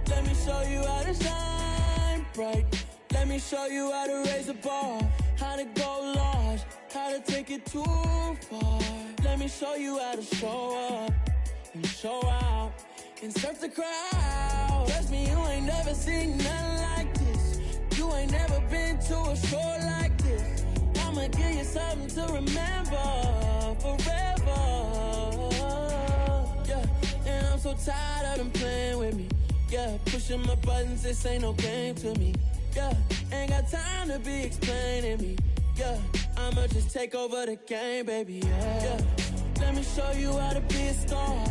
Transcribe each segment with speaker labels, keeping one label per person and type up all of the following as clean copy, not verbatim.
Speaker 1: Let me show you how to shine bright. Let me show you how to raise the bar, how to go large, how to take it too far. Let me show you how to show up and show out and surf the crowd. Trust me, you ain't never seen nothing like this. You ain't never been to a show like this. I'ma give you something to remember forever. Yeah, and I'm so tired of them playing with me. Yeah, pushing my buttons, this ain't no game to me. Yeah, ain't got time to be explaining me. Yeah, I'ma just take over the game, baby. Yeah, let me show you how to be a star.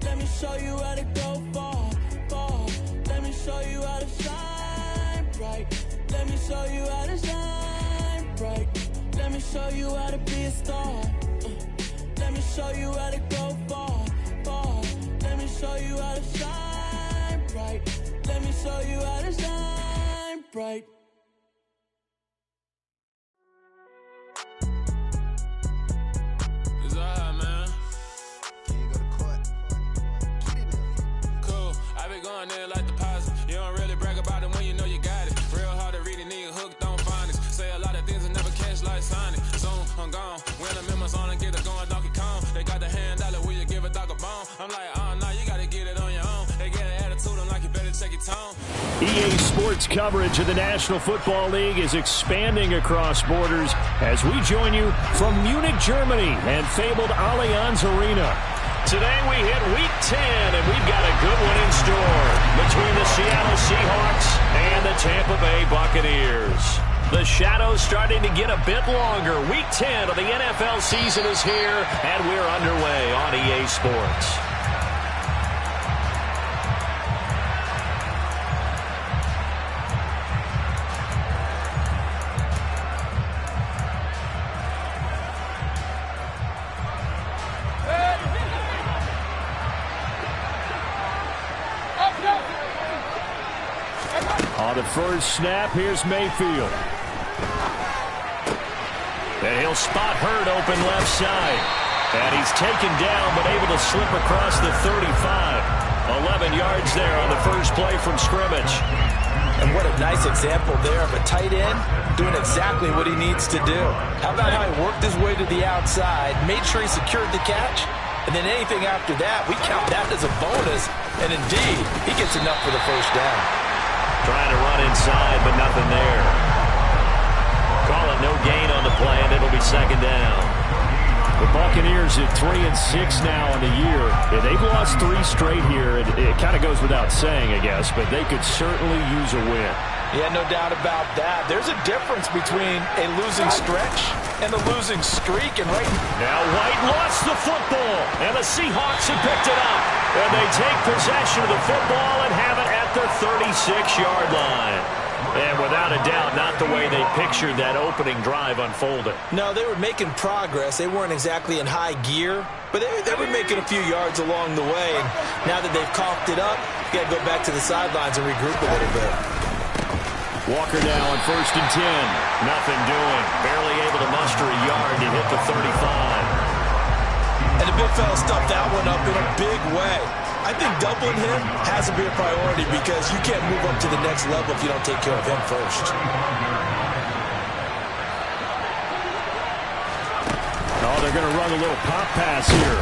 Speaker 1: Let me show you how to go far, far. Let me show you how to shine bright. Let me show you how to shine bright. Let me show you how to be a star. Let me show you how to go far, far. Let me show you how to shine bright. Let me show you how to shine bright.
Speaker 2: It's alright, man.
Speaker 3: Can you go to court? Get it up.
Speaker 2: Cool. I be going there like deposit. You don't really brag about it when you know you got it. Real hard to read a nigga hooked on phonics. Say a lot of things and never catch like Sonic. Zone, I'm gone. When I'm in my zone and get it going Donkey Kong. They got the hand dollar, will you give a dog a bone? I'm like, oh no, you gotta get it on your own. They get an attitude, I'm like, you better check your tone.
Speaker 4: EA Sports coverage of the National Football League is expanding across borders as we join you from Munich, Germany and fabled Allianz Arena. Today we hit Week 10, and we've got a good one in store between the Seattle Seahawks and the Tampa Bay Buccaneers. The shadows starting to get a bit longer. Week 10 of the NFL season is here, and we're underway on EA Sports. On the first snap, here's Mayfield. And he'll spot Hurd open left side. And he's taken down, but able to slip across the 35. 11 yards there on the first play from scrimmage.
Speaker 5: And what a nice example there of a tight end doing exactly what he needs to do. How about how he worked his way to the outside, made sure he secured the catch, and then anything after that, we count that as a bonus. And indeed, he gets enough for the first down.
Speaker 4: Trying to run inside, but nothing there. Call it no gain on the play, and it'll be second down. The Buccaneers at 3-6 now on the year. Yeah, they've lost 3 straight here. It kind of goes without saying, I guess, but they could certainly use a win.
Speaker 5: Yeah, no doubt about that. There's a difference between a losing stretch and a losing streak. And right
Speaker 4: now, White lost the football, and the Seahawks have picked it up. And they take possession of the football and have it at their 36-yard line. And without a doubt, not the way they pictured that opening drive unfolded.
Speaker 5: No, they were making progress. They weren't exactly in high gear, but they were making a few yards along the way. And now that they've coughed it up, you got to go back to the sidelines and regroup a little bit.
Speaker 4: Walker now on 1st and 10. Nothing doing. Barely able to muster a yard to hit the 35.
Speaker 5: And the big fella stuffed that one up in a big way. I think doubling him has to be a priority because you can't move up to the next level if you don't take care of him first.
Speaker 4: Oh, they're going to run a little pop pass here.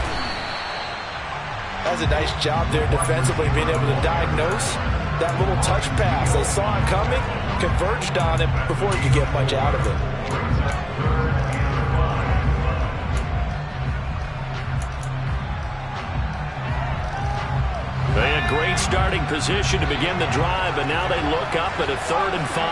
Speaker 5: That's a nice job there defensively, being able to diagnose that little touch pass. They saw it coming, converged on him before he could get much out of it.
Speaker 4: They had great starting position to begin the drive, but now they look up at a 3rd and 5.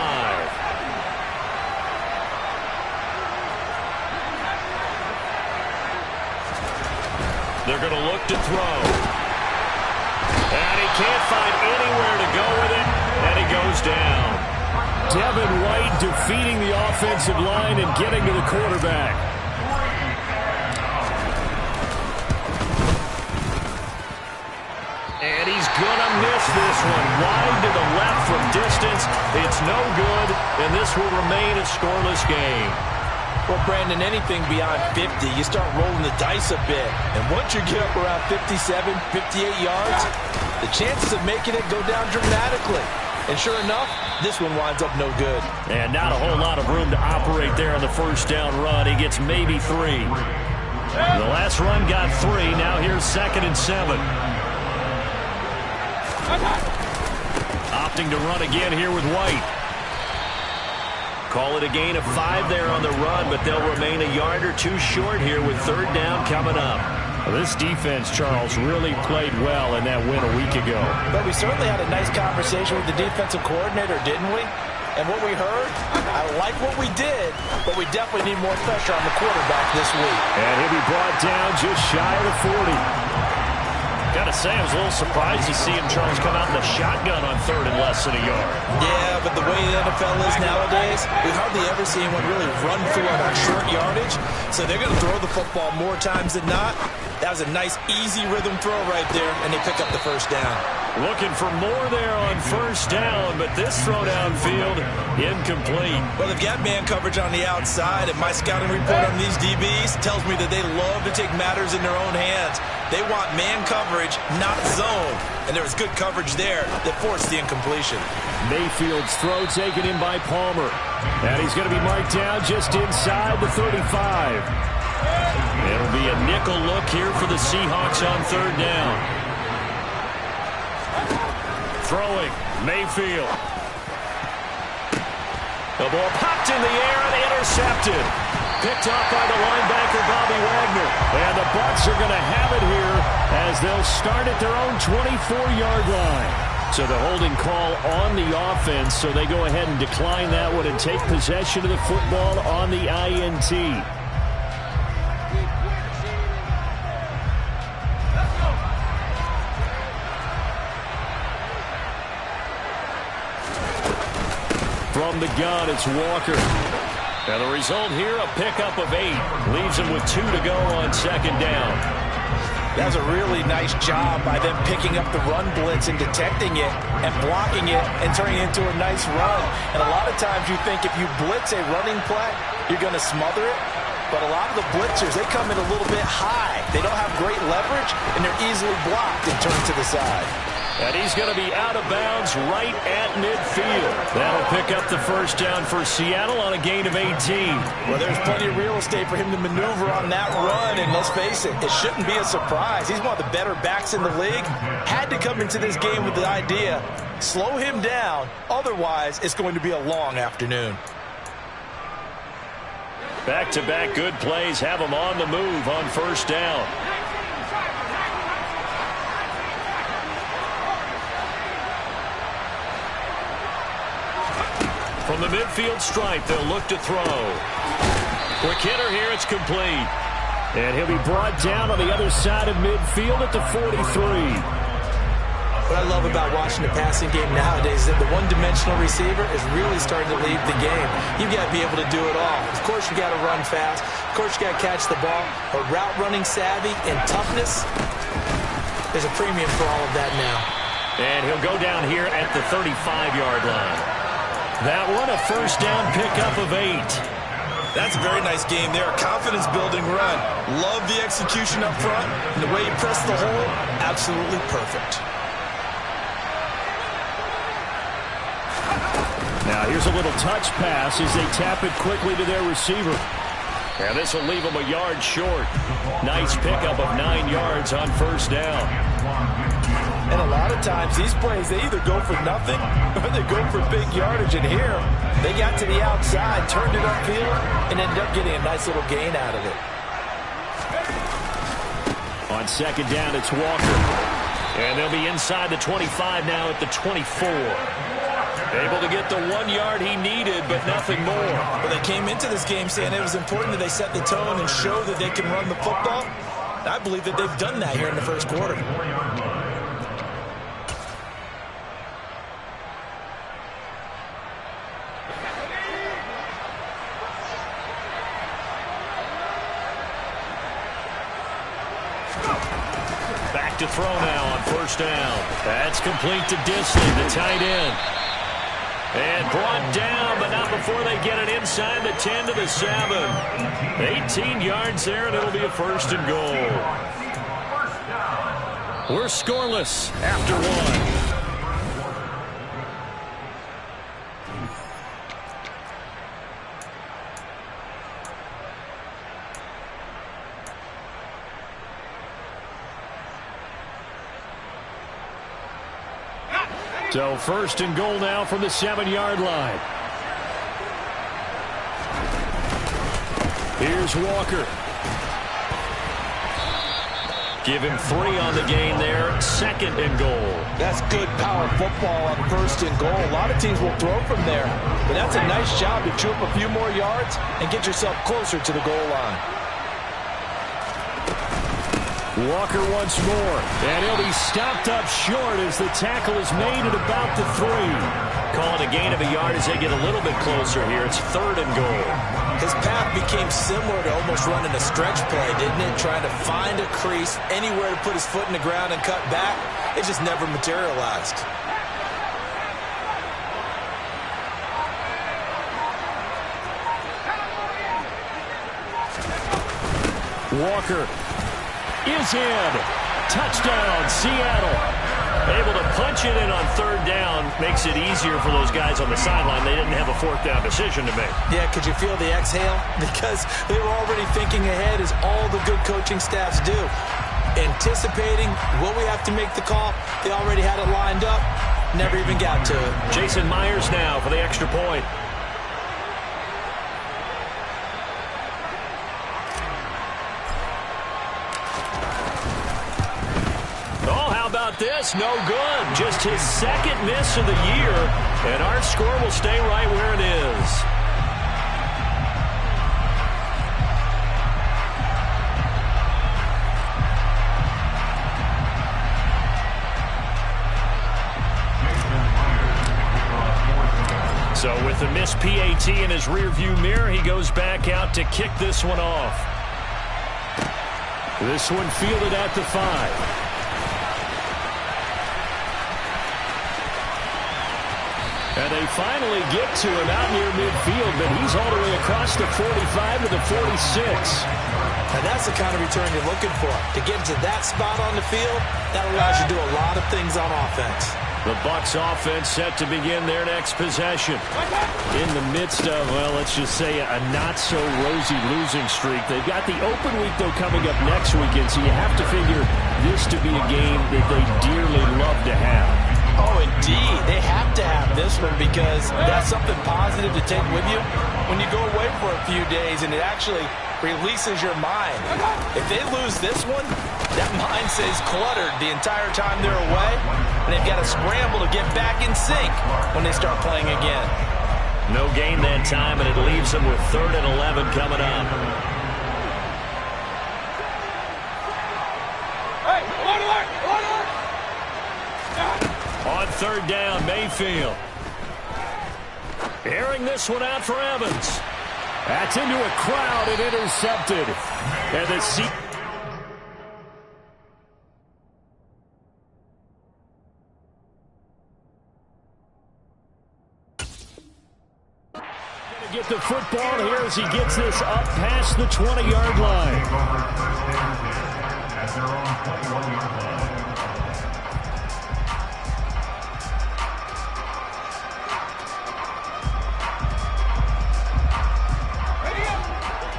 Speaker 4: They're going to look to throw. And he can't find anywhere to go with it, and he goes down. Devin White defeating the offensive line and getting to the quarterback. And he's going to miss this one. Wide to the left from distance. It's no good, and this will remain a scoreless game.
Speaker 5: Well, Brandon, anything beyond 50, you start rolling the dice a bit. And once you get up around 57, 58 yards, the chances of making it go down dramatically. And sure enough, this one winds up no good.
Speaker 4: And not a whole lot of room to operate there on the first down run. He gets maybe 3. The last run got 3. Now here's 2nd and 7. Opting to run again here with White. Call it a gain of 5 there on the run, but they'll remain a yard or 2 short here with 3rd down coming up. This defense, Charles, really played well in that win a week ago.
Speaker 5: But we certainly had a nice conversation with the defensive coordinator, didn't we? And what we heard, I like what we did, but we definitely need more pressure on the quarterback this week.
Speaker 4: And he'll be brought down just shy of the 40. Gotta say, I was a little surprised to see him, Charles, come out in the shotgun on 3rd and less than a yard.
Speaker 5: Yeah, but the way the NFL is nowadays, we hardly ever see anyone really run through on that short yardage. So they're going to throw the football more times than not. That was a nice, easy rhythm throw right there, and they pick up the first down.
Speaker 4: Looking for more there on first down, but this throw downfield, incomplete.
Speaker 5: Well, they've got man coverage on the outside, and my scouting report on these DBs tells me that they love to take matters in their own hands. They want man coverage, not zone. And there was good coverage there that forced the incompletion.
Speaker 4: Mayfield's throw taken in by Palmer. And he's going to be marked down just inside the 35. It'll be a nickel look here for the Seahawks on 3rd down. Throwing, Mayfield. The ball popped in the air and intercepted. Picked off by the linebacker, Bobby Wagner. And the Bucs are going to have it here as they'll start at their own 24-yard line. So the holding call on the offense, so they go ahead and decline that one and take possession of the football on the INT. From the gun, it's Walker. And the result here, a pickup of 8. Leaves him with 2 to go on 2nd down.
Speaker 5: That was a really nice job by them picking up the run blitz and detecting it and blocking it and turning it into a nice run. And a lot of times you think if you blitz a running play, you're going to smother it. But a lot of the blitzers, they come in a little bit high. They don't have great leverage, and they're easily blocked and turned to the side.
Speaker 4: And he's going to be out of bounds right at midfield. That'll pick up the first down for Seattle on a gain of 18.
Speaker 5: Well, there's plenty of real estate for him to maneuver on that run, and let's face it, it shouldn't be a surprise. He's one of the better backs in the league. Had to come into this game with the idea, slow him down, otherwise it's going to be a long afternoon.
Speaker 4: Back-to-back good plays have him on the move on first down. From the midfield stripe, they'll look to throw. Quick hitter here, it's complete. And he'll be brought down on the other side of midfield at the 43.
Speaker 5: What I love about watching the passing game nowadays is that the one-dimensional receiver is really starting to lead the game. You've got to be able to do it all. Of course, you got to run fast. Of course, you got to catch the ball. But route running savvy and toughness, there's a premium for all of that now.
Speaker 4: And he'll go down here at the 35-yard line. That one, a first down pickup of 8.
Speaker 5: That's a very nice game there. Confidence-building run. Love the execution up front. And the way he pressed the hole, absolutely perfect.
Speaker 4: Now here's a little touch pass as they tap it quickly to their receiver. And this will leave them a yard short. Nice pickup of 9 yards on first down.
Speaker 5: And a lot of times these plays, they either go for nothing or they go for big yardage. And here, they got to the outside, turned it upfield, and ended up getting a nice little gain out of it.
Speaker 4: On second down, it's Walker. And they'll be inside the 25 now at the 24. Able to get the 1 yard he needed, but nothing more.
Speaker 5: Well, they came into this game saying it was important that they set the tone and show that they can run the football. And I believe that they've done that here in the first quarter.
Speaker 4: Back to throw now on first down. That's complete to Disley, the tight end. And brought down, but not before they get it inside the 10 to the 7. 18 yards there, and it'll be a first and goal. We're scoreless after one. So first and goal now from the 7-yard line. Here's Walker. Give him 3 on the gain there. 2nd and goal.
Speaker 5: That's good power football on 1st and goal. A lot of teams will throw from there, but that's a nice job to chew up a few more yards and get yourself closer to the goal line.
Speaker 4: Walker once more, and he'll be stopped up short as the tackle is made at about the 3. Calling a gain of a yard as they get a little bit closer here. It's 3rd and goal.
Speaker 5: His path became similar to almost running a stretch play, didn't it? Trying to find a crease, anywhere to put his foot in the ground and cut back. It just never materialized.
Speaker 4: Walker is in. Touchdown, Seattle. Able to punch it in on 3rd down. Makes it easier for those guys on the sideline. They didn't have a 4th down decision to make.
Speaker 5: Yeah, could you feel the exhale? Because they were already thinking ahead, as all the good coaching staffs do. Anticipating, will we have to make the call? They already had it lined up. Never even got to it.
Speaker 4: Jason Myers now for the extra point. This no good. Just his 2nd miss of the year, and our score will stay right where it is. So with the missed PAT in his rearview mirror, he goes back out to kick this one off. This one fielded at the 5. And they finally get to him out near midfield, but he's all the way across the 45 to the 46.
Speaker 5: And that's the kind of return you're looking for. To get to that spot on the field, that allows you to do a lot of things on offense.
Speaker 4: The Bucs offense set to begin their next possession. In the midst of, well, let's just say a not-so-rosy losing streak. They've got the open week, though, coming up next weekend, so you have to figure this to be a game that they dearly love to have.
Speaker 5: Oh, indeed. They have to have this one because that's something positive to take with you when you go away for a few days, and it actually releases your mind. If they lose this one, that mind stays cluttered the entire time they're away, and they've got to scramble to get back in sync when they start playing again.
Speaker 4: No gain that time, and it leaves them with 3rd and 11 coming up. On 3rd down, Mayfield. Airing this one out for Evans. That's into a crowd and intercepted. And the seat. Gonna get the football here as he gets this up past the 20-yard line. At their own 21-yard line.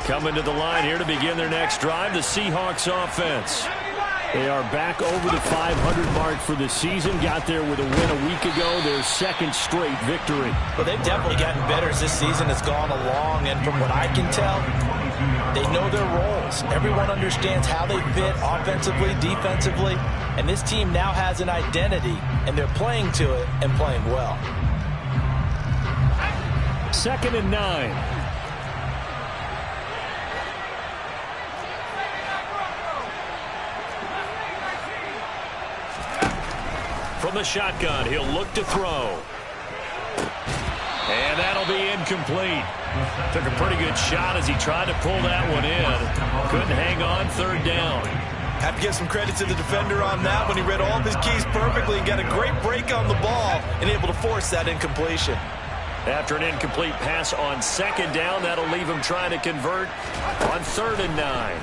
Speaker 4: Coming to the line here to begin their next drive, the Seahawks offense. They are back over the 500 mark for the season. Got there with a win a week ago, their 2nd straight victory.
Speaker 5: Well, they've definitely gotten better as this season has gone along, and from what I can tell, they know their roles. Everyone understands how they fit offensively, defensively, and this team now has an identity, and they're playing to it and playing well.
Speaker 4: 2nd and 9. From the shotgun, he'll look to throw. And that'll be incomplete. Took a pretty good shot as he tried to pull that one in. Couldn't hang on 3rd down.
Speaker 5: Have to give some credit to the defender on that when he read all of his keys perfectly and got a great break on the ball and able to force that incompletion.
Speaker 4: After an incomplete pass on 2nd down, that'll leave him trying to convert on 3rd and 9.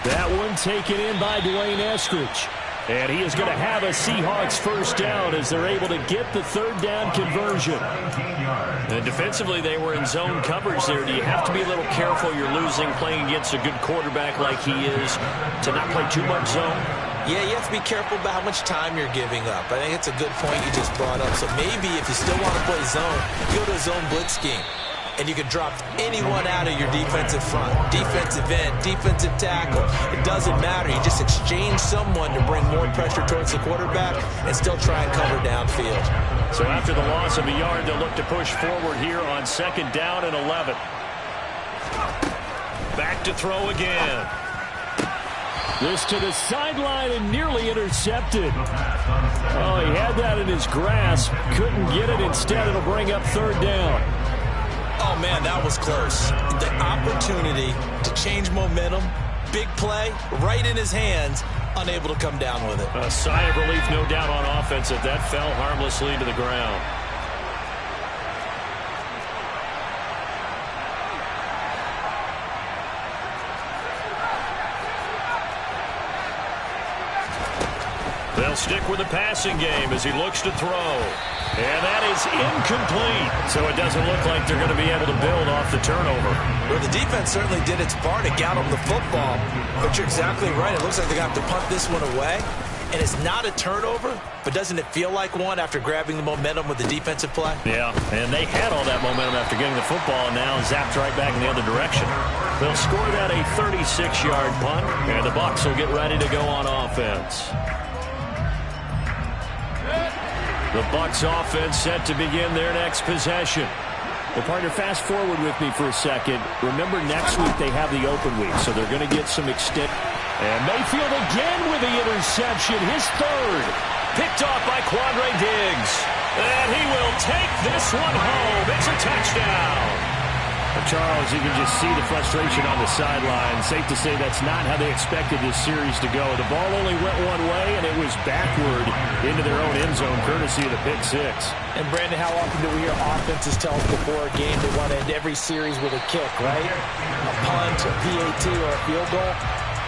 Speaker 4: That one taken in by Dwayne Eskridge. And he is going to have a Seahawks first down as they're able to get the third down conversion. And defensively, they were in zone coverage there. Do you have to be a little careful? You're losing playing against a good quarterback like he is to not play too much zone?
Speaker 5: Yeah, you have to be careful about how much time you're giving up. I think it's a good point you just brought up. So maybe if you still want to play zone, go to a zone blitz scheme. And you can drop anyone out of your defensive front. Defensive end, defensive tackle. It doesn't matter. You just exchange someone to bring more pressure towards the quarterback and still try and cover downfield.
Speaker 4: So after the loss of a yard, they'll look to push forward here on 2nd down and 11. Back to throw again. This to the sideline and nearly intercepted. Oh, he had that in his grasp. Couldn't get it. Instead, it'll bring up 3rd down.
Speaker 5: Oh, man, that was close. The opportunity to change momentum, big play, right in his hands, unable to come down with it.
Speaker 4: A sigh of relief, no doubt, on offense that that fell harmlessly to the ground. They'll stick with the passing game as he looks to throw. And that is incomplete. So it doesn't look like they're going to be able to build off the turnover.
Speaker 5: Well, the defense certainly did its part to get him the football. But you're exactly right. It looks like they're going to have to punt this one away. And it's not a turnover, but doesn't it feel like one after grabbing the momentum with the defensive play?
Speaker 4: Yeah, and they had all that momentum after getting the football and now zapped right back in the other direction. They'll score that a 36-yard punt, and the Bucs will get ready to go on offense. The Bucs offense set to begin their next possession. Well, partner, fast forward with me for a second. Remember, next week they have the open week, so they're going to get some extent. And Mayfield again with the interception, his 3rd. Picked off by Quandre Diggs. And he will take this one home. It's a touchdown. Charles, you can just see the frustration on the sideline. Safe to say that's not how they expected this series to go. The ball only went one way, and it was backward into their own end zone, courtesy of the pick 6.
Speaker 5: And, Brandon, how often do we hear offenses tell us before a game they want to end every series with a kick, right? A punt, a PAT, or a field goal.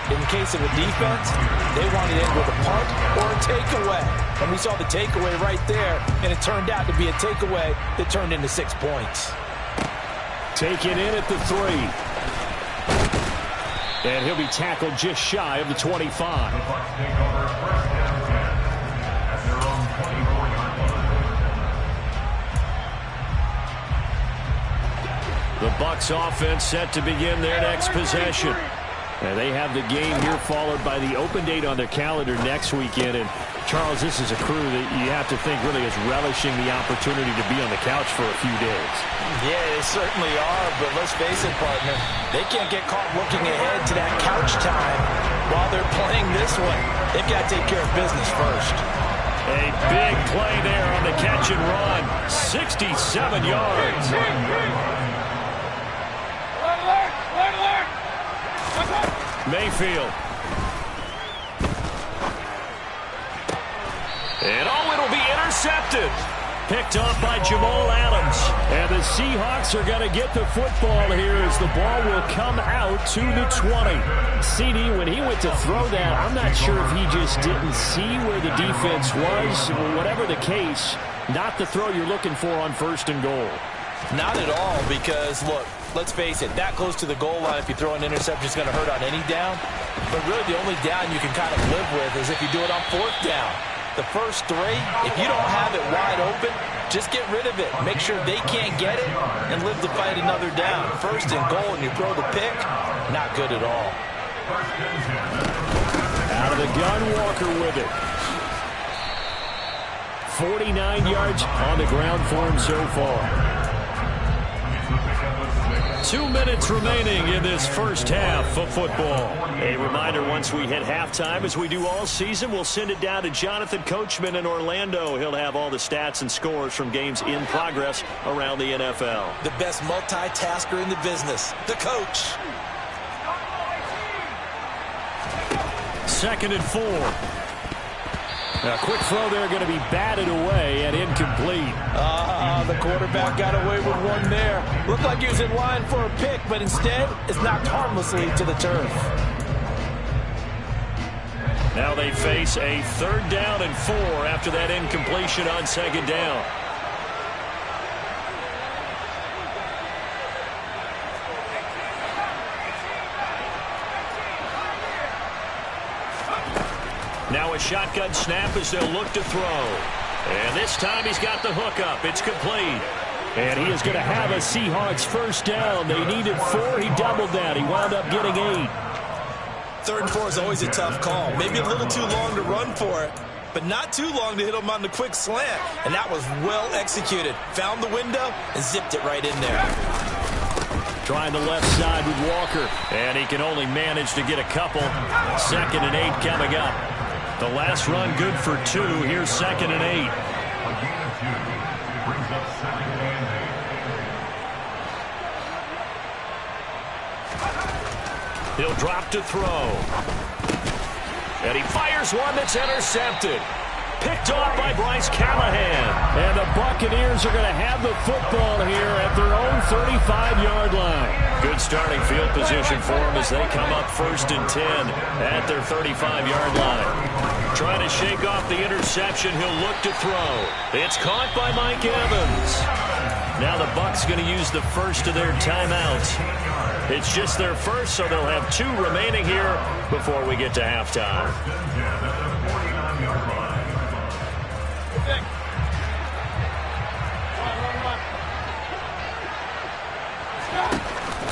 Speaker 5: In the case of a defense, they want to end with a punt or a takeaway. And we saw the takeaway right there, and it turned out to be a takeaway that turned into 6 points.
Speaker 4: Taken in at the 3. And he'll be tackled just shy of the 25. The Bucs offense set to begin their next possession. And they have the game here followed by the open date on their calendar next weekend. And Charles, this is a crew that you have to think really is relishing the opportunity to be on the couch for a few days.
Speaker 5: Yeah, they certainly are, but let's face it, partner. They can't get caught looking ahead to that couch time while they're playing this one. They've got to take care of business first.
Speaker 4: A big play there on the catch and run. 67 yards. Mayfield. And it'll be intercepted. Picked off by Jamal Adams. And the Seahawks are going to get the football here as the ball will come out to the 20. CD, when he went to throw that, I'm not sure if he just didn't see where the defense was. Whatever the case, not the throw you're looking for on 1st and goal.
Speaker 5: Not at all, because, look, let's face it, that close to the goal line, if you throw an interception, it's going to hurt on any down. But really, the only down you can kind of live with is if you do it on 4th down. The first 3, if you don't have it wide open, just get rid of it. Make sure they can't get it and live to fight another down. 1st and goal, and you throw the pick, not good at all.
Speaker 4: Out of the gun, Walker with it. 49 yards on the ground for him so far. 2 minutes remaining in this first half of football. A reminder, once we hit halftime, as we do all season, we'll send it down to Jonathan Coachman in Orlando. He'll have all the stats and scores from games in progress around the NFL.
Speaker 5: The best multitasker in the business, the coach.
Speaker 4: 2nd and 4. A quick throw there, going to be batted away and incomplete.
Speaker 5: The quarterback got away with one there. Looked like he was in line for a pick, but instead it's knocked harmlessly to the turf.
Speaker 4: Now they face a 3rd down and 4 after that incompletion on 2nd down. Now a shotgun snap as they'll look to throw. And this time he's got the hook up. It's complete. And he is going to have a Seahawks 1st down. They needed 4. He doubled that. He wound up getting 8.
Speaker 5: 3rd and 4 is always a tough call. Maybe a little too long to run for it, but not too long to hit him on the quick slant. And that was well executed. Found the window and zipped it right in there.
Speaker 4: Trying the left side with Walker. And he can only manage to get a couple. 2nd and 8 coming up. The last run good for 2. Here's 2nd and 8. He'll drop to throw. And he fires one that's intercepted. Picked off by Bryce Callahan. And the Buccaneers are going to have the football here at their own 35-yard line. Good starting field position for them as they come up 1st and 10 at their 35-yard line. Trying to shake off the interception. He'll look to throw. It's caught by Mike Evans. Now the Bucs going to use the first of their timeouts. It's just their first, so they'll have 2 remaining here before we get to halftime.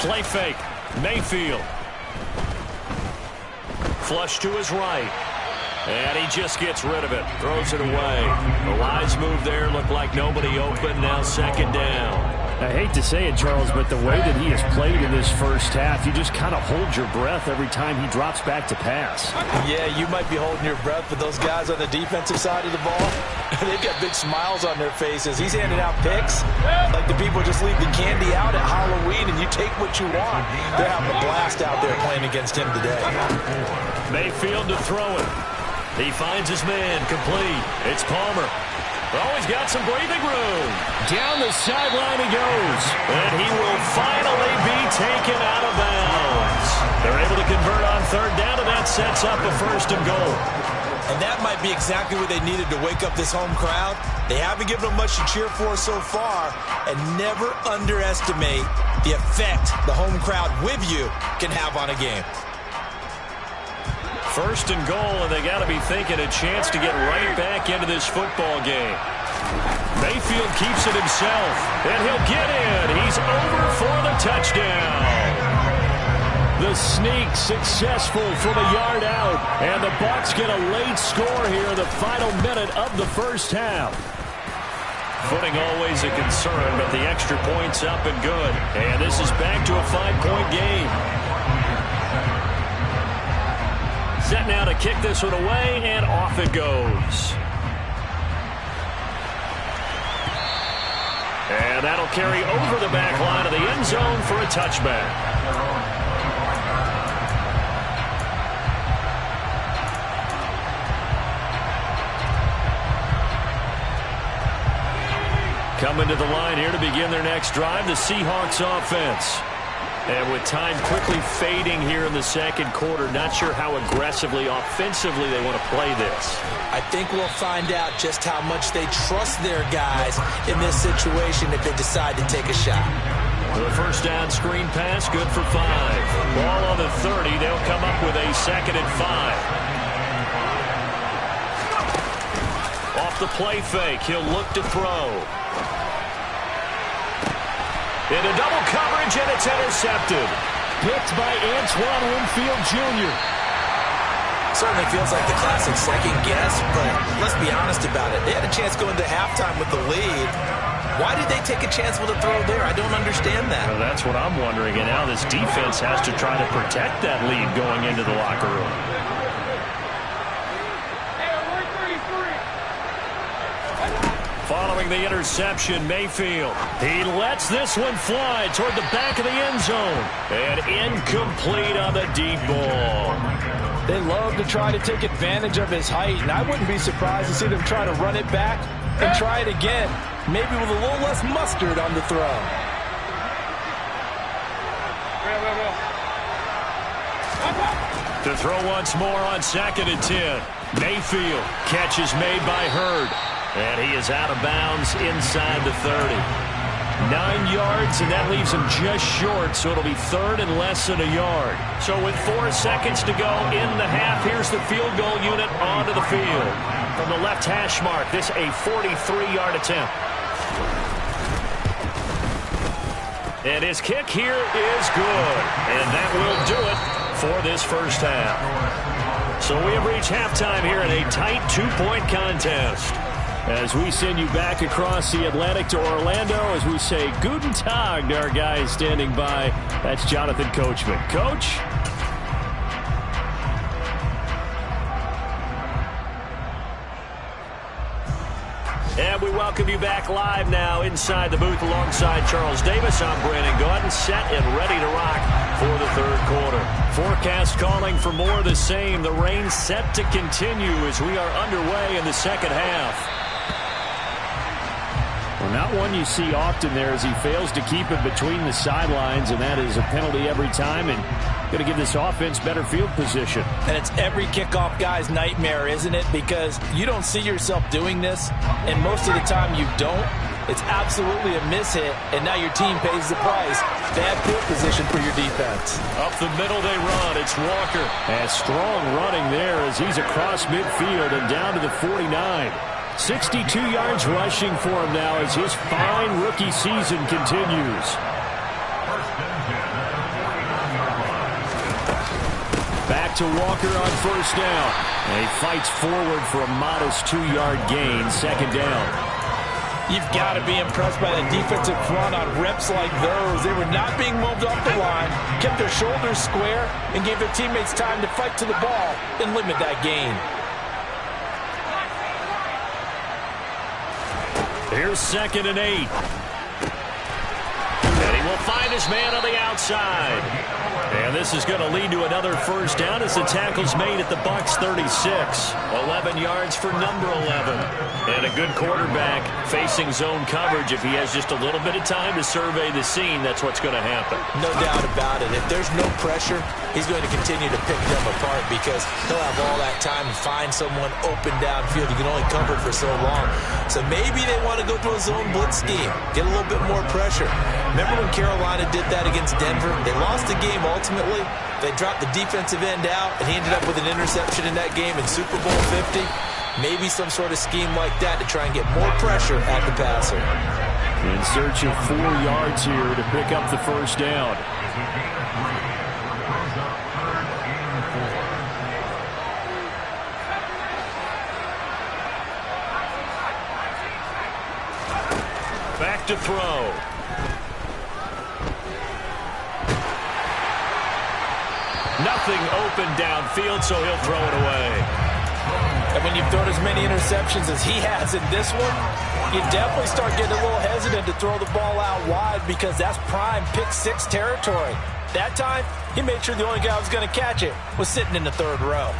Speaker 4: Play fake. Mayfield. Flush to his right. And he just gets rid of it. Throws it away. The wise move there. Looked like nobody open. Now 2nd down.
Speaker 6: I hate to say it, Charles, but the way that he has played in this first half, you just kind of hold your breath every time he drops back to pass.
Speaker 5: Yeah, you might be holding your breath, but those guys on the defensive side of the ball, they've got big smiles on their faces. He's handing out picks like the people just leave the candy out at Halloween and you take what you want. They're having a blast out there playing against him today.
Speaker 4: Mayfield to throw it. He finds his man complete. It's Palmer. Oh, he's got some breathing room. Down the sideline he goes. And he will finally be taken out of bounds. They're able to convert on 3rd down, and that sets up a 1st and goal.
Speaker 5: And that might be exactly what they needed to wake up this home crowd. They haven't given them much to cheer for so far. And never underestimate the effect the home crowd with you can have on a game.
Speaker 4: 1st and goal, and they got to be thinking a chance to get right back into this football game. Mayfield keeps it himself, and he'll get in. He's over for the touchdown. The sneak successful from a yard out, and the Bucs get a late score here in the final minute of the first half. Footing always a concern, but the extra point's up and good. And this is back to a 5-point game. Set now to kick this one away, and off it goes. And that'll carry over the back line of the end zone for a touchback. Coming to the line here to begin their next drive, the Seahawks offense. And with time quickly fading here in the 2nd quarter, not sure how aggressively, offensively they want to play this.
Speaker 5: I think we'll find out just how much they trust their guys in this situation if they decide to take a shot.
Speaker 4: The 1st down screen pass, good for 5. Ball on the 30. They'll come up with a 2nd and 5. Off the play fake, he'll look to throw. Into double coverage, and it's intercepted. Picked by Antoine Winfield Jr.
Speaker 5: Certainly feels like the classic second guess, but let's be honest about it. They had a chance going to halftime with the lead. Why did they take a chance with a throw there? I don't understand that.
Speaker 4: Well, that's what I'm wondering, and now this defense has to try to protect that lead going into the locker room. Following the interception, Mayfield. He lets this one fly toward the back of the end zone. And incomplete on the deep ball.
Speaker 7: They love to try to take advantage of his height, and I wouldn't be surprised to see them try to run it back and try it again, maybe with a little less mustard on the throw.
Speaker 4: To throw once more on 2nd and 10. Mayfield. Catch is made by Hurd. And he is out of bounds inside the 30. 9 yards, and that leaves him just short, so it'll be 3rd and less than a yard. So with 4 seconds to go in the half, here's the field goal unit onto the field. From the left hash mark, this a 43-yard attempt. And his kick here is good. And that will do it for this first half. So we have reached halftime here in a tight 2-point contest. As we send you back across the Atlantic to Orlando, as we say Guten Tag to our guys standing by. That's Jonathan Coachman. Coach? And we welcome you back live now inside the booth alongside Charles Davis. I'm Brandon Gaudin, set and ready to rock for the 3rd quarter. Forecast calling for more of the same. The rain set to continue as we are underway in the 2nd half. Well, not one you see often there as he fails to keep it between the sidelines, and that is a penalty every time, and going to give this offense better field position.
Speaker 7: And it's every kickoff guy's nightmare, isn't it? Because you don't see yourself doing this, and most of the time you don't. It's absolutely a mishit, and now your team pays the price. Bad field position for your defense.
Speaker 4: Up the middle they run. It's Walker. And strong running there as he's across midfield and down to the 49. 62 yards rushing for him now as his fine rookie season continues. Back to Walker on 1st down. And he fights forward for a modest 2-yard gain, 2nd down.
Speaker 7: You've got to be impressed by the defensive front on reps like those. They were not being moved off the line, kept their shoulders square, and gave their teammates time to fight to the ball and limit that gain.
Speaker 4: Here's 2nd and 8. And he will find his man on the outside. And this is going to lead to another 1st down as the tackle's made at the Bucs 36. 11 yards for number 11. And a good quarterback facing zone coverage. If he has just a little bit of time to survey the scene, that's what's going to happen.
Speaker 7: No doubt about it. If there's no pressure, he's going to continue to pick them apart because he'll have all that time to find someone open downfield. You can only cover for so long. So maybe they want to go to a zone blitz scheme, get a little bit more pressure. Remember when Carolina did that against Denver? They lost the game ultimately. They dropped the defensive end out, and he ended up with an interception in that game in Super Bowl 50. Maybe some sort of scheme like that to try and get more pressure at the passer.
Speaker 4: In search of 4 yards here to pick up the 1st down. Back to throw. Nothing open downfield, so he'll throw it away.
Speaker 7: And when you've thrown as many interceptions as he has in this one, you definitely start getting a little hesitant to throw the ball out wide because that's prime pick 6 territory. That time, he made sure the only guy who was going to catch it was sitting in the 3rd row.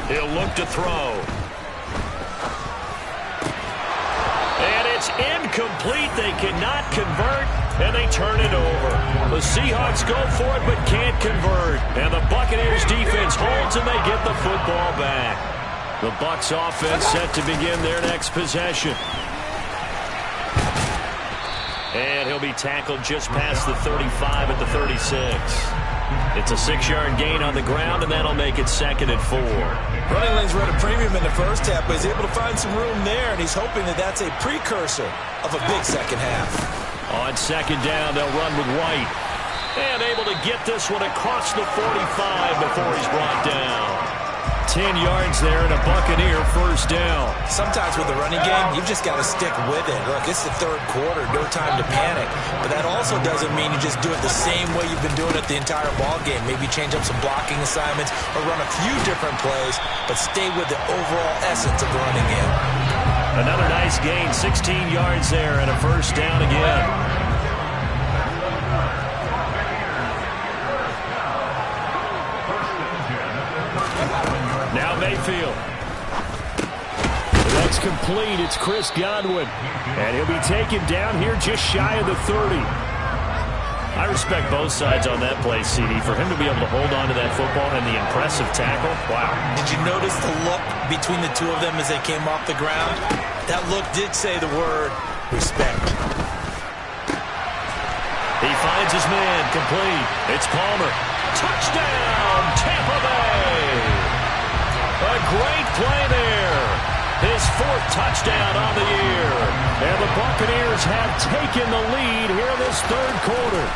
Speaker 4: He'll look to throw. And it's incomplete. They cannot convert, and they turn it over. The Seahawks go for it but can't convert. And the Buccaneers defense holds, and they get the football back. The Bucs offense set to begin their next possession. And he'll be tackled just past the 35 at the 36. It's a 6-yard gain on the ground, and that'll make it 2nd and 4.
Speaker 7: Running lanes were at a premium in the first half, but he's able to find some room there, and he's hoping that that's a precursor of a big second half.
Speaker 4: On 2nd down, they'll run with White. And able to get this one across the 45 before he's brought down. 10 yards there and a Buccaneer 1st down.
Speaker 7: Sometimes with the running game, you've just got to stick with it. Look, it's the 3rd quarter, no time to panic. But that also doesn't mean you just do it the same way you've been doing it the entire ball game. Maybe change up some blocking assignments or run a few different plays, but stay with the overall essence of the running game.
Speaker 4: Another nice gain, 16 yards there and a 1st down again. Now Mayfield. That's complete. It's Chris Godwin. And he'll be taken down here just shy of the 30. I respect both sides on that play, CD. For him to be able to hold on to that football and the impressive tackle, wow.
Speaker 7: Did you notice the look between the two of them as they came off the ground? That look did say the word respect.
Speaker 4: He finds his man, complete. It's Palmer. Touchdown, Tampa Bay! A great play there. His 4th touchdown on the year. And the Buccaneers have taken the lead here in this 3rd quarter.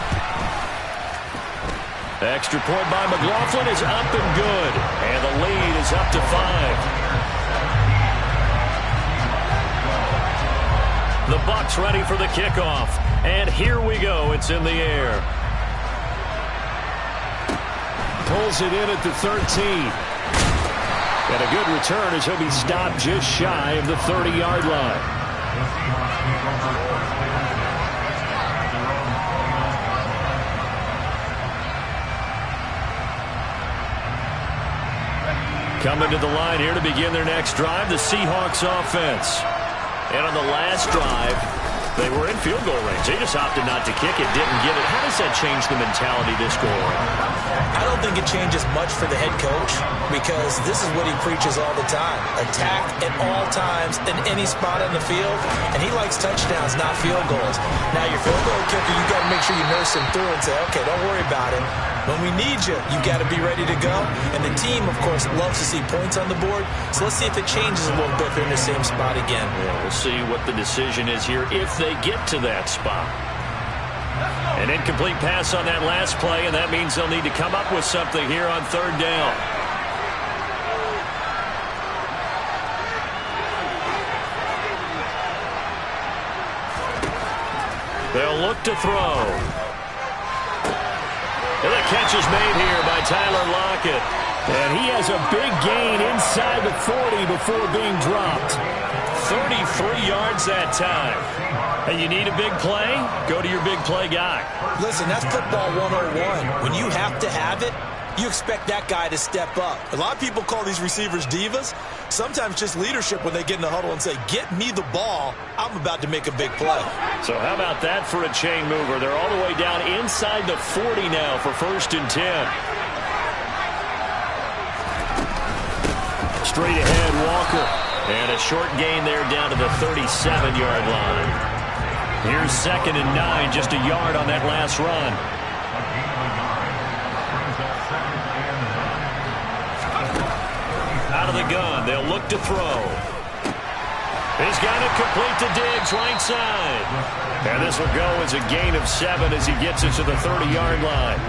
Speaker 4: Extra point by McLaughlin is up and good. And the lead is up to 5. The Bucs ready for the kickoff. And here we go. It's in the air. Pulls it in at the 13. And a good return as he'll be stopped just shy of the 30-yard line. Coming to the line here to begin their next drive, the Seahawks offense. And on the last drive, they were in field goal range. They just opted not to kick it, didn't get it. How does that change the mentality this go around?
Speaker 7: I don't think it changes much for the head coach because this is what he preaches all the time. Attack at all times in any spot on the field, and he likes touchdowns, not field goals. Now, your field goal kicker, you got to make sure you nurse him through and say, okay, don't worry about it. When we need you, you got to be ready to go. And the team, of course, loves to see points on the board. So let's see if it changes a little bit if they're in the same spot again.
Speaker 4: Yeah, we'll see what the decision is here if they get to that spot. An incomplete pass on that last play, and that means they'll need to come up with something here on 3rd down. They'll look to throw. And the catch is made here by Tyler Lockett. And he has a big gain inside the 40 before being dropped. 33 yards that time. And you need a big play? Go to your big play guy.
Speaker 7: Listen, that's football 101. When you have to have it, you expect that guy to step up. A lot of people call these receivers divas. Sometimes just leadership when they get in the huddle and say, get me the ball. I'm about to make a big play.
Speaker 4: So how about that for a chain mover? They're all the way down inside the 40 now for 1st and 10. Straight ahead, Walker. And a short gain there down to the 37-yard line. Here's 2nd and 9, just a yard on that last run. Out of the gun, they'll look to throw. He's got it complete to Diggs, right side. And this will go as a gain of 7 as he gets it to the 30-yard line.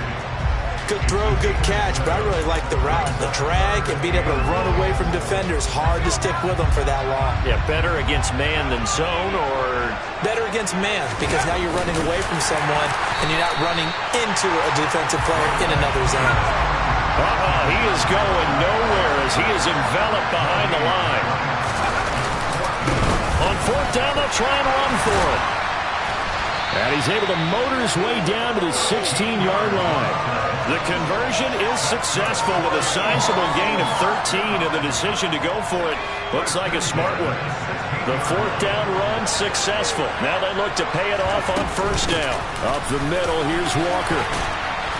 Speaker 7: Good throw, good catch, but I really like the route. The drag and being able to run away from defenders, hard to stick with them for that long.
Speaker 4: Yeah, better against man than zone, or?
Speaker 7: Better against man, because now you're running away from someone and you're not running into a defensive player in another zone.
Speaker 4: He is going nowhere as he is enveloped behind the line. On 4th down, they'll try and run for it. And he's able to motor his way down to the 16-yard line. The conversion is successful with a sizable gain of 13, and the decision to go for it looks like a smart one. The 4th down run successful. Now they look to pay it off on 1st down. Up the middle, here's Walker.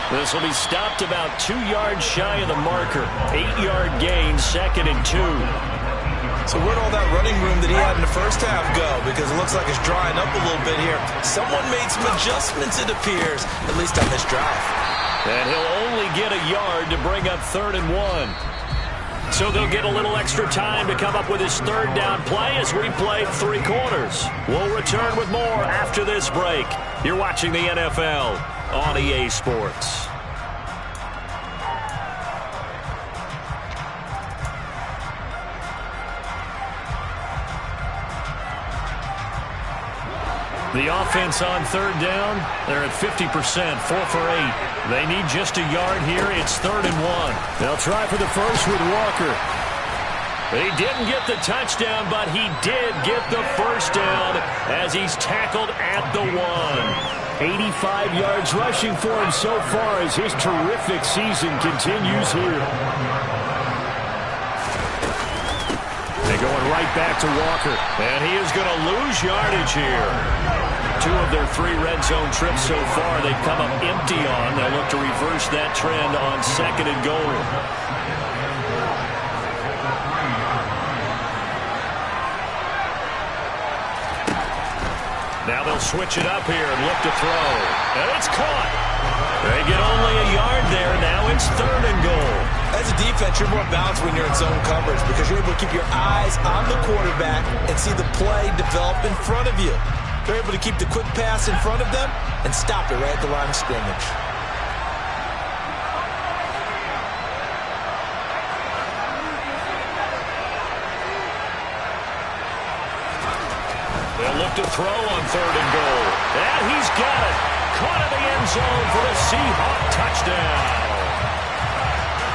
Speaker 4: This will be stopped about 2 yards shy of the marker. 8-yard gain, 2nd and 2.
Speaker 7: So where'd all that running room that he had in the first half go? Because it looks like it's drying up a little bit here. Someone made some adjustments, it appears, at least on this drive.
Speaker 4: And he'll only get a yard to bring up 3rd and 1. So they'll get a little extra time to come up with his 3rd down play as we play 3 quarters. We'll return with more after this break. You're watching the NFL on EA Sports. The offense on 3rd down, they're at 50%, 4 for 8. They need just a yard here. It's 3rd and 1. They'll try for the first with Walker. He didn't get the touchdown, but he did get the first down as he's tackled at the 1. 85 yards rushing for him so far as his terrific season continues here. They're going right back to Walker. And he is going to lose yardage here. 2 of their 3 red zone trips so far they've come up empty on. They'll look to reverse that trend on 2nd and goal. Now they'll switch it up here and look to throw. And it's caught. They get only a yard there. Now it's 3rd and goal.
Speaker 7: As a defense, you're more balanced when you're in zone coverage because you're able to keep your eyes on the quarterback and see the play develop in front of you. They're able to keep the quick pass in front of them and stop it right at the line of scrimmage.
Speaker 4: They'll look to throw on 3rd and goal. And he's got it. Caught in the end zone for a Seahawk touchdown.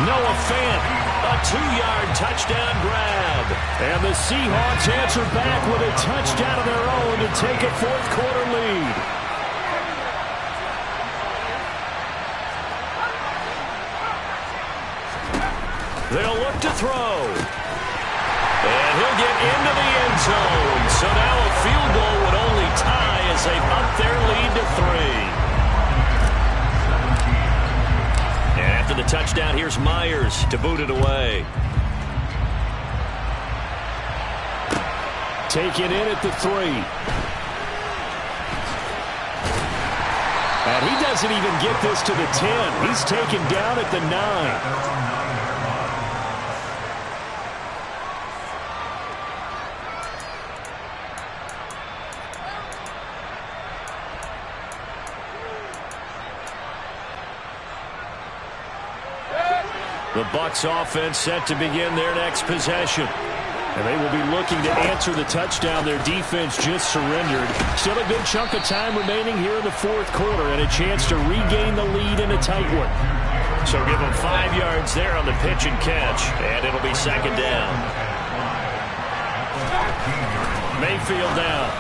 Speaker 4: Noah Fant, a 2-yard touchdown grab. And the Seahawks answer back with a touchdown of their own to take a 4th quarter lead. They'll look to throw. And he'll get into the end zone. So now a field goal would only tie as they up their lead to 3. And after the touchdown, here's Myers to boot it away. Taken in at the 3. And he doesn't even get this to the 10. He's taken down at the 9. The Bucs offense set to begin their next possession. And they will be looking to answer the touchdown their defense just surrendered. Still a good chunk of time remaining here in the 4th quarter and a chance to regain the lead in a tight one. So give them 5 yards there on the pitch and catch, and it'll be 2nd down. Mayfield down.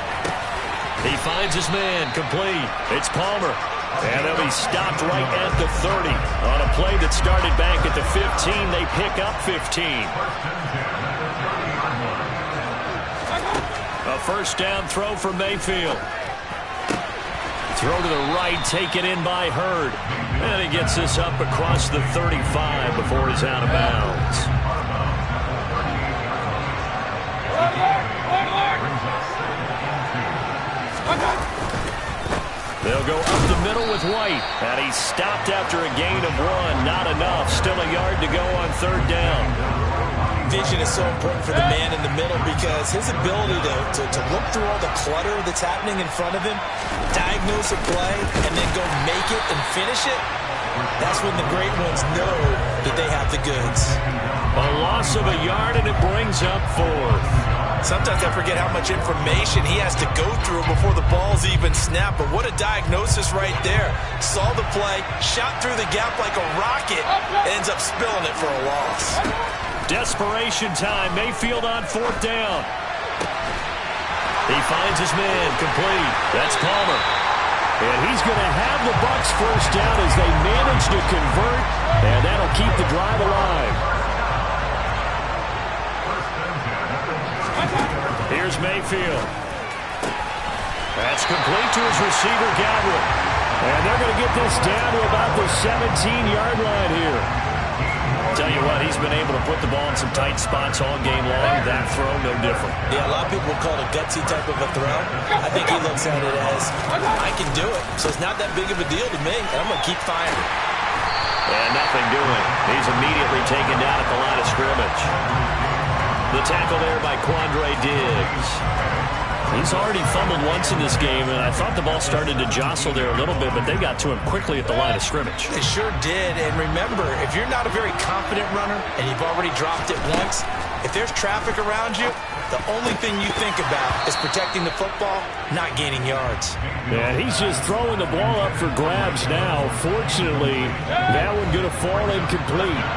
Speaker 4: He finds his man, complete. It's Palmer. And they'll be stopped right at the 30. On a play that started back at the 15, they pick up 15. A 1st down throw for Mayfield. Throw to the right, taken in by Hurd. And he gets this up across the 35 before he's out of bounds. They'll go up the middle with White. And he's stopped after a gain of 1. Not enough. Still a yard to go on 3rd down.
Speaker 7: Vision is so important for the man in the middle because his ability to look through all the clutter that's happening in front of him, diagnose a play, and then go make it and finish it, that's when the great ones know that they have the goods.
Speaker 4: A loss of a yard, and it brings up 4th.
Speaker 7: Sometimes I forget how much information he has to go through before the ball's even snapped. But what a diagnosis right there. Saw the play, shot through the gap like a rocket, ends up spilling it for a loss.
Speaker 4: Desperation time. Mayfield on 4th down. He finds his man, complete. That's Palmer. And he's going to have the Bucs 1st down as they manage to convert, and that'll keep the drive alive. Here's Mayfield. That's complete to his receiver, Gabriel. And they're going to get this down to about the 17-yard line here. Tell you what, he's been able to put the ball in some tight spots all game long. That throw, no different.
Speaker 7: Yeah, a lot of people call it a gutsy type of a throw. I think he looks at it as, I can do it. So it's not that big of a deal to me, and I'm going to keep firing.
Speaker 4: And nothing doing. He's immediately taken down at the line of scrimmage. The tackle there by Quandre Diggs. He's already fumbled once in this game, and I thought the ball started to jostle there a little bit, but they got to him quickly at the line of scrimmage.
Speaker 7: They sure did, and remember, if you're not a very confident runner and you've already dropped it once, if there's traffic around you, the only thing you think about is protecting the football, not gaining yards.
Speaker 4: And he's just throwing the ball up for grabs now. Fortunately, that one going to fall incomplete.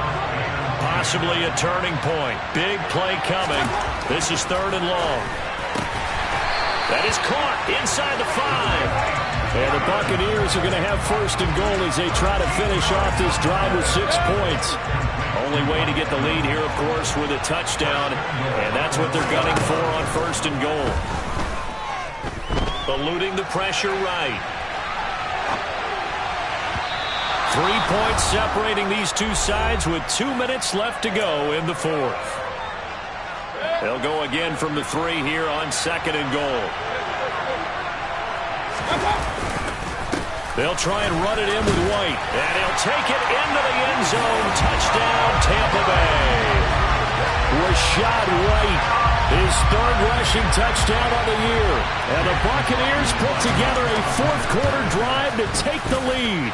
Speaker 4: Possibly a turning point. Big play coming. This is 3rd and long. That is caught inside the 5. And the Buccaneers are going to have 1st and goal as they try to finish off this drive with 6 points. Only way to get the lead here, of course, with a touchdown, and that's what they're gunning for on 1st and goal. Eluding the pressure right. 3 points separating these two sides with 2 minutes left to go in the 4th. They'll go again from the 3 here on 2nd and goal. They'll try and run it in with White, and he'll take it into the end zone. Touchdown, Tampa Bay. Rashad White, his 3rd rushing touchdown of the year. And the Buccaneers put together a 4th-quarter drive to take the lead.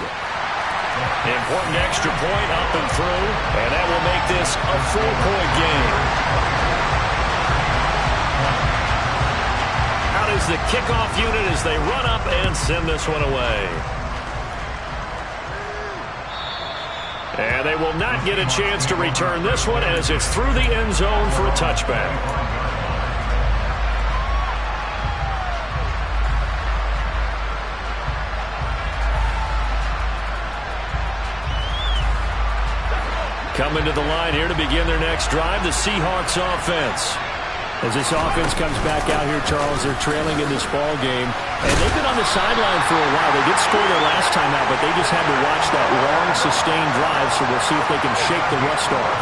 Speaker 4: Important extra point up and through, and that will make this a 4-point game. Out is the kickoff unit as they run up and send this one away. And they will not get a chance to return this one as it's through the end zone for a touchback. Coming to the line here to begin their next drive, the Seahawks offense.
Speaker 6: As this offense comes back out here, Charles, they're trailing in this ball game, and they've been on the sideline for a while. They did score their last time out, but they just had to watch that long, sustained drive, so we'll see if they can shake the rust off.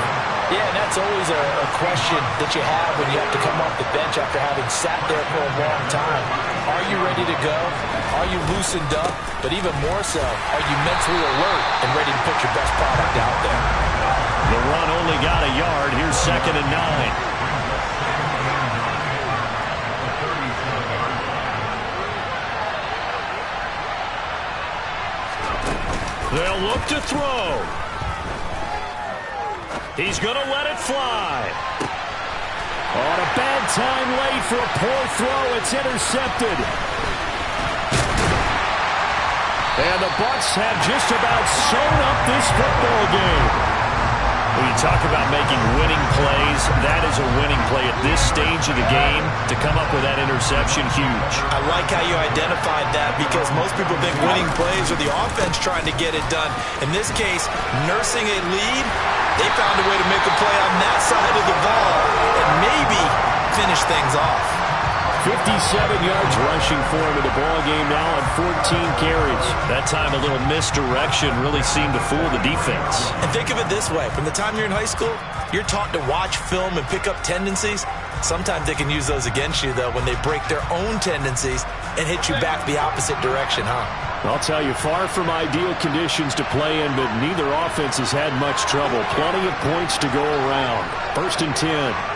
Speaker 7: Yeah, and that's always a question that you have when you have to come off the bench after having sat there for a long time. Are you ready to go? Are you loosened up? But even more so, are you mentally alert and ready to put your best product out there?
Speaker 4: The run only got a yard. Here's 2nd and 9. They'll look to throw. He's going to let it fly.
Speaker 6: On a bad time late for a poor throw. It's intercepted. And the Bucs have just about sewn up this football game.
Speaker 4: When you talk about making winning plays, that is a winning play at this stage of the game. To come up with that interception, huge.
Speaker 7: I like how you identified that because most people think winning plays are the offense trying to get it done. In this case, nursing a lead, they found a way to make a play on that side of the ball and maybe finish things off.
Speaker 6: 57 yards rushing for him in the ball game now on 14 carries.
Speaker 4: That time a little misdirection really seemed to fool the defense.
Speaker 7: And think of it this way. From the time you're in high school, you're taught to watch film and pick up tendencies. Sometimes they can use those against you, though, when they break their own tendencies and hit you back the opposite direction, huh?
Speaker 6: I'll tell you, far from ideal conditions to play in, but neither offense has had much trouble. Plenty of points to go around. 1st and 10.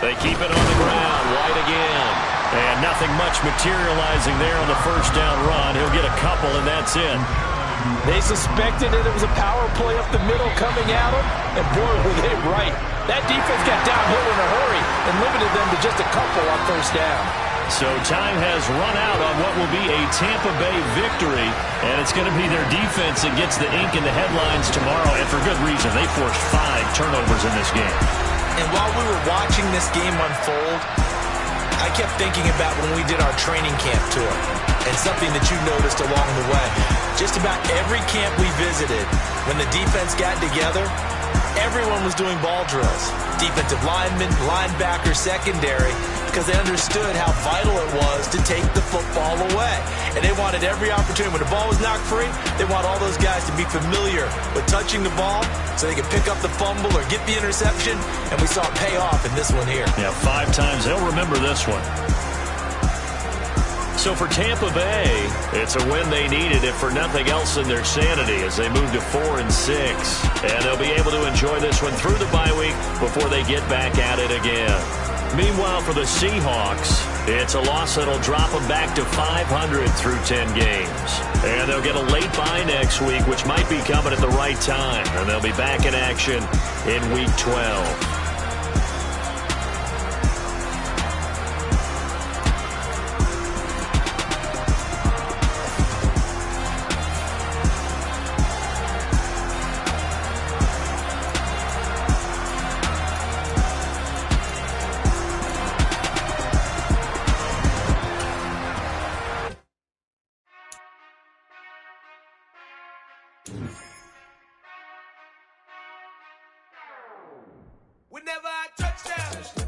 Speaker 4: They keep it on the ground. White again. And nothing much materializing there on the 1st down run. He'll get a couple, and that's it.
Speaker 7: They suspected that it was a power play up the middle coming at them, and boy, were they right. That defense got downhill in a hurry and limited them to just a couple on 1st down.
Speaker 4: So time has run out on what will be a Tampa Bay victory, and it's going to be their defense that gets the ink in the headlines tomorrow, and for good reason. They forced 5 turnovers in this game.
Speaker 7: And while we were watching this game unfold, I kept thinking about when we did our training camp tour and something that you noticed along the way. Just about every camp we visited, when the defense got together, everyone was doing ball drills. Defensive linemen, linebackers, secondary, because they understood how vital it was to take the football away. And they wanted every opportunity. When the ball was knocked free, they want all those guys to be familiar with touching the ball so they can pick up the fumble or get the interception. And we saw it pay off in this one here.
Speaker 4: Yeah, 5 times. They'll remember this one. So for Tampa Bay, it's a win they needed, if for nothing else in their sanity, as they move to 4-6. And they'll be able to enjoy this one through the bye week before they get back at it again. Meanwhile, for the Seahawks, it's a loss that'll drop them back to 500 through 10 games. And they'll get a late bye next week, which might be coming at the right time. And they'll be back in action in Week 12.
Speaker 8: Whenever I touch down.